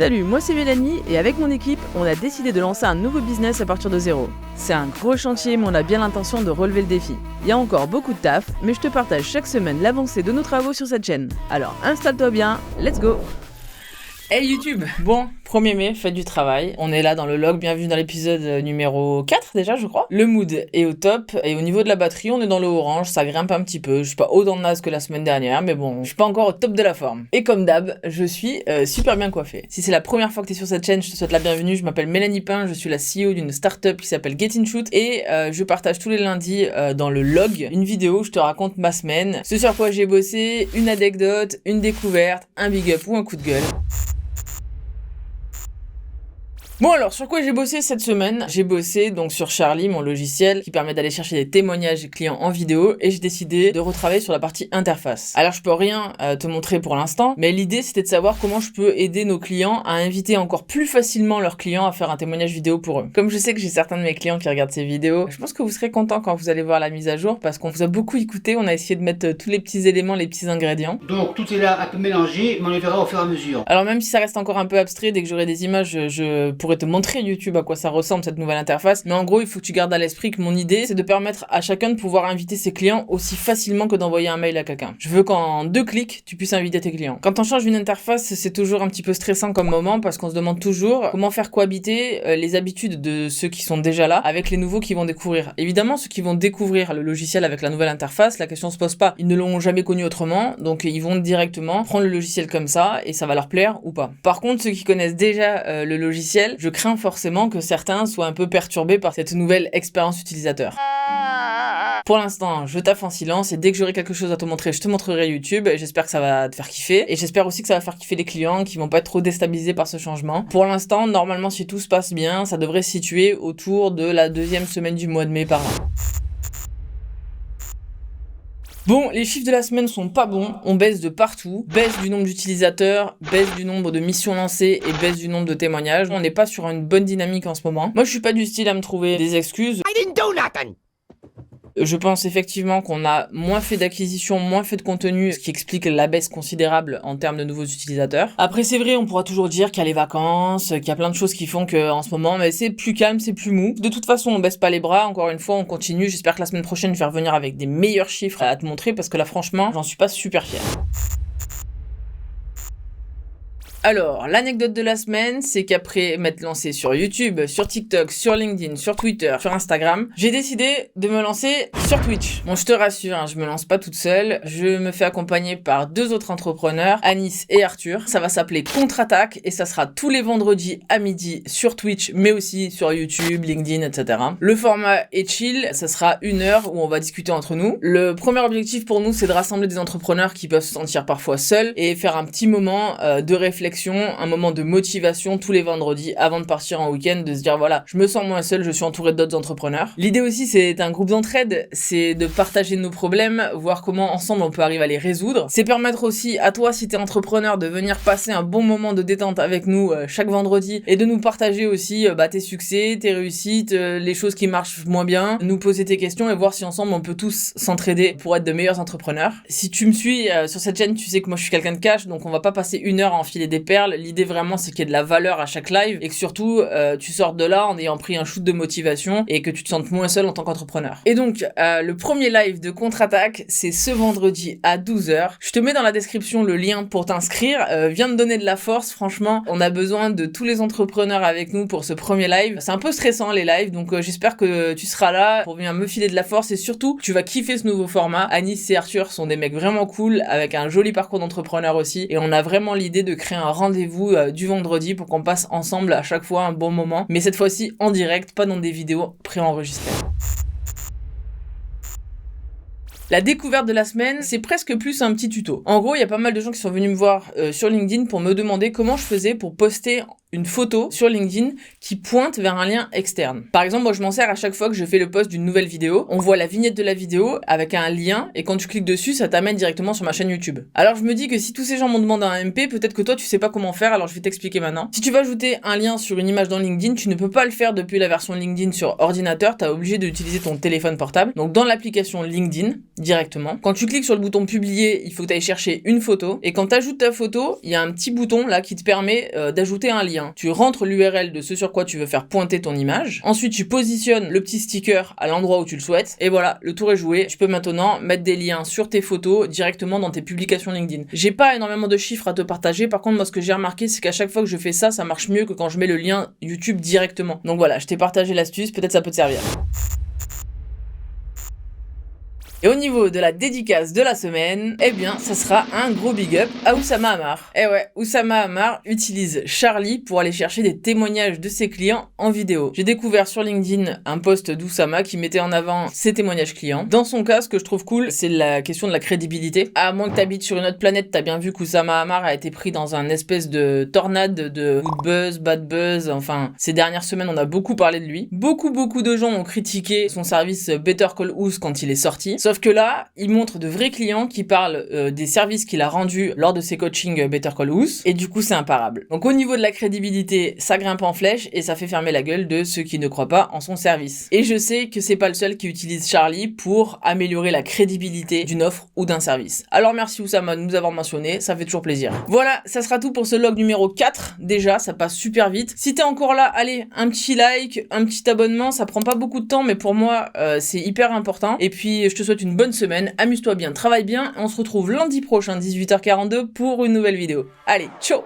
Salut, moi c'est Mélanie et avec mon équipe, on a décidé de lancer un nouveau business à partir de zéro. C'est un gros chantier mais on a bien l'intention de relever le défi. Il y a encore beaucoup de taf, mais je te partage chaque semaine l'avancée de nos travaux sur cette chaîne. Alors installe-toi bien, let's go! Hey YouTube! Bon, 1er mai, fête du travail. On est là dans le log, bienvenue dans l'épisode numéro 4 déjà je crois. Le mood est au top et au niveau de la batterie on est dans le orange, ça grimpe un petit peu. Je suis pas autant de naze que la semaine dernière mais bon, je suis pas encore au top de la forme. Et comme d'hab, je suis super bien coiffée. Si c'est la première fois que t'es sur cette chaîne, je te souhaite la bienvenue. Je m'appelle Mélanie Pain, je suis la CEO d'une startup qui s'appelle Get In Shoot et je partage tous les lundis dans le log une vidéo où je te raconte ma semaine, ce sur quoi j'ai bossé, une anecdote, une découverte, un big up ou un coup de gueule. Bon alors, sur quoi j'ai bossé cette semaine? J'ai bossé donc sur Charlie, mon logiciel qui permet d'aller chercher des témoignages clients en vidéo et j'ai décidé de retravailler sur la partie interface. Alors je peux rien te montrer pour l'instant, mais l'idée c'était de savoir comment je peux aider nos clients à inviter encore plus facilement leurs clients à faire un témoignage vidéo pour eux. Comme je sais que j'ai certains de mes clients qui regardent ces vidéos, je pense que vous serez contents quand vous allez voir la mise à jour parce qu'on vous a beaucoup écouté, on a essayé de mettre tous les petits éléments, les petits ingrédients. Donc tout est là un peu mélangé, mais on les verra au fur et à mesure. Alors même si ça reste encore un peu abstrait, dès que j'aurai des images, je pourrais te montrer YouTube à quoi ça ressemble cette nouvelle interface, mais en gros il faut que tu gardes à l'esprit que mon idée c'est de permettre à chacun de pouvoir inviter ses clients aussi facilement que d'envoyer un mail à quelqu'un. Je veux qu'en 2 clics tu puisses inviter tes clients. Quand on change une interface, c'est toujours un petit peu stressant comme moment parce qu'on se demande toujours comment faire cohabiter les habitudes de ceux qui sont déjà là avec les nouveaux qui vont découvrir. Évidemment ceux qui vont découvrir le logiciel avec la nouvelle interface, la question se pose pas, ils ne l'ont jamais connu autrement, donc ils vont directement prendre le logiciel comme ça et ça va leur plaire ou pas. Par contre ceux qui connaissent déjà le logiciel, je crains forcément que certains soient un peu perturbés par cette nouvelle expérience utilisateur. Pour l'instant, je taffe en silence et dès que j'aurai quelque chose à te montrer, je te montrerai YouTube. J'espère que ça va te faire kiffer et j'espère aussi que ça va faire kiffer les clients qui vont pas être trop déstabilisés par ce changement. Pour l'instant, normalement, si tout se passe bien, ça devrait se situer autour de la 2e semaine du mois de mai par an. Bon, les chiffres de la semaine sont pas bons, on baisse de partout, baisse du nombre d'utilisateurs, baisse du nombre de missions lancées et baisse du nombre de témoignages. On n'est pas sur une bonne dynamique en ce moment. Moi, je suis pas du style à me trouver des excuses. I didn't do nothing. Je pense effectivement qu'on a moins fait d'acquisition, moins fait de contenu, ce qui explique la baisse considérable en termes de nouveaux utilisateurs. Après c'est vrai, on pourra toujours dire qu'il y a les vacances, qu'il y a plein de choses qui font qu'en ce moment, mais c'est plus calme, c'est plus mou. De toute façon, on baisse pas les bras, encore une fois, on continue. J'espère que la semaine prochaine, je vais revenir avec des meilleurs chiffres à te montrer parce que là franchement, j'en suis pas super fière. Alors, l'anecdote de la semaine, c'est qu'après m'être lancé sur YouTube, sur TikTok, sur LinkedIn, sur Twitter, sur Instagram, j'ai décidé de me lancer sur Twitch. Bon, je te rassure, hein, je me lance pas toute seule. Je me fais accompagner par 2 autres entrepreneurs, Anis et Arthur. Ça va s'appeler Contre-Attaque et ça sera tous les vendredis à midi sur Twitch, mais aussi sur YouTube, LinkedIn, etc. Le format est chill, ça sera 1 heure où on va discuter entre nous. Le premier objectif pour nous, c'est de rassembler des entrepreneurs qui peuvent se sentir parfois seuls et faire un petit moment de réflexion, un moment de motivation tous les vendredis avant de partir en week-end, de se dire voilà, je me sens moins seul, je suis entouré d'autres entrepreneurs. L'idée aussi c'est un groupe d'entraide, c'est de partager nos problèmes, voir comment ensemble on peut arriver à les résoudre. C'est permettre aussi à toi si t'es entrepreneur de venir passer un bon moment de détente avec nous chaque vendredi et de nous partager aussi tes succès, tes réussites, les choses qui marchent moins bien, nous poser tes questions et voir si ensemble on peut tous s'entraider pour être de meilleurs entrepreneurs. Si tu me suis sur cette chaîne, tu sais que moi je suis quelqu'un de cash, donc on va pas passer 1 heure à enfiler des perles. L'idée vraiment c'est qu'il y ait de la valeur à chaque live et que surtout tu sortes de là en ayant pris un shoot de motivation et que tu te sentes moins seul en tant qu'entrepreneur. Et donc le premier live de Contre-Attaque c'est ce vendredi à 12h. Je te mets dans la description le lien pour t'inscrire. Viens me donner de la force, franchement on a besoin de tous les entrepreneurs avec nous pour ce premier live. C'est un peu stressant les lives donc j'espère que tu seras là pour venir me filer de la force et surtout tu vas kiffer ce nouveau format. Anis et Arthur sont des mecs vraiment cool avec un joli parcours d'entrepreneur aussi et on a vraiment l'idée de créer un rendez-vous du vendredi pour qu'on passe ensemble à chaque fois un bon moment, mais cette fois-ci en direct, pas dans des vidéos préenregistrées. La découverte de la semaine, c'est presque plus un petit tuto. En gros, il y a pas mal de gens qui sont venus me voir sur LinkedIn pour me demander comment je faisais pour poster une photo sur LinkedIn qui pointe vers un lien externe. Par exemple, moi je m'en sers à chaque fois que je fais le post d'une nouvelle vidéo. On voit la vignette de la vidéo avec un lien et quand tu cliques dessus, ça t'amène directement sur ma chaîne YouTube. Alors je me dis que si tous ces gens m'ont demandé un MP, peut-être que toi tu sais pas comment faire, alors je vais t'expliquer maintenant. Si tu vas ajouter un lien sur une image dans LinkedIn, tu ne peux pas le faire depuis la version LinkedIn sur ordinateur, t'es obligé d'utiliser ton téléphone portable. Donc dans l'application LinkedIn, directement. Quand tu cliques sur le bouton publier, il faut que tu ailles chercher une photo. Et quand tu ajoutes ta photo, il y a un petit bouton là qui te permet d'ajouter un lien. Tu rentres l'URL de ce sur quoi tu veux faire pointer ton image. Ensuite, tu positionnes le petit sticker à l'endroit où tu le souhaites. Et voilà, le tour est joué. Tu peux maintenant mettre des liens sur tes photos directement dans tes publications LinkedIn. J'ai pas énormément de chiffres à te partager. Par contre, moi, ce que j'ai remarqué, c'est qu'à chaque fois que je fais ça, ça marche mieux que quand je mets le lien YouTube directement. Donc voilà, je t'ai partagé l'astuce. Peut-être ça peut te servir. Et au niveau de la dédicace de la semaine, eh bien, ça sera un gros big up à Oussama Ammar. Eh ouais, Oussama Ammar utilise Charlie pour aller chercher des témoignages de ses clients en vidéo. J'ai découvert sur LinkedIn un post d'Oussama qui mettait en avant ses témoignages clients. Dans son cas, ce que je trouve cool, c'est la question de la crédibilité. À moins que t'habites sur une autre planète, t'as bien vu qu'Oussama Ammar a été pris dans un espèce de tornade de good buzz, bad buzz. Enfin, ces dernières semaines, on a beaucoup parlé de lui. Beaucoup de gens ont critiqué son service Better Call Ous quand il est sorti. Sauf que là, il montre de vrais clients qui parlent des services qu'il a rendus lors de ses coachings Better Call Ous, et du coup c'est imparable. Donc au niveau de la crédibilité, ça grimpe en flèche et ça fait fermer la gueule de ceux qui ne croient pas en son service. Et je sais que c'est pas le seul qui utilise Charlie pour améliorer la crédibilité d'une offre ou d'un service. Alors merci Oussama de nous avoir mentionné, ça fait toujours plaisir. Voilà, ça sera tout pour ce log numéro 4. Déjà, ça passe super vite. Si t'es encore là, allez, un petit like, un petit abonnement, ça prend pas beaucoup de temps, mais pour moi, c'est hyper important. Et puis, je te souhaite une bonne semaine, amuse-toi bien, travaille bien, et on se retrouve lundi prochain 18h42 pour une nouvelle vidéo. Allez, ciao!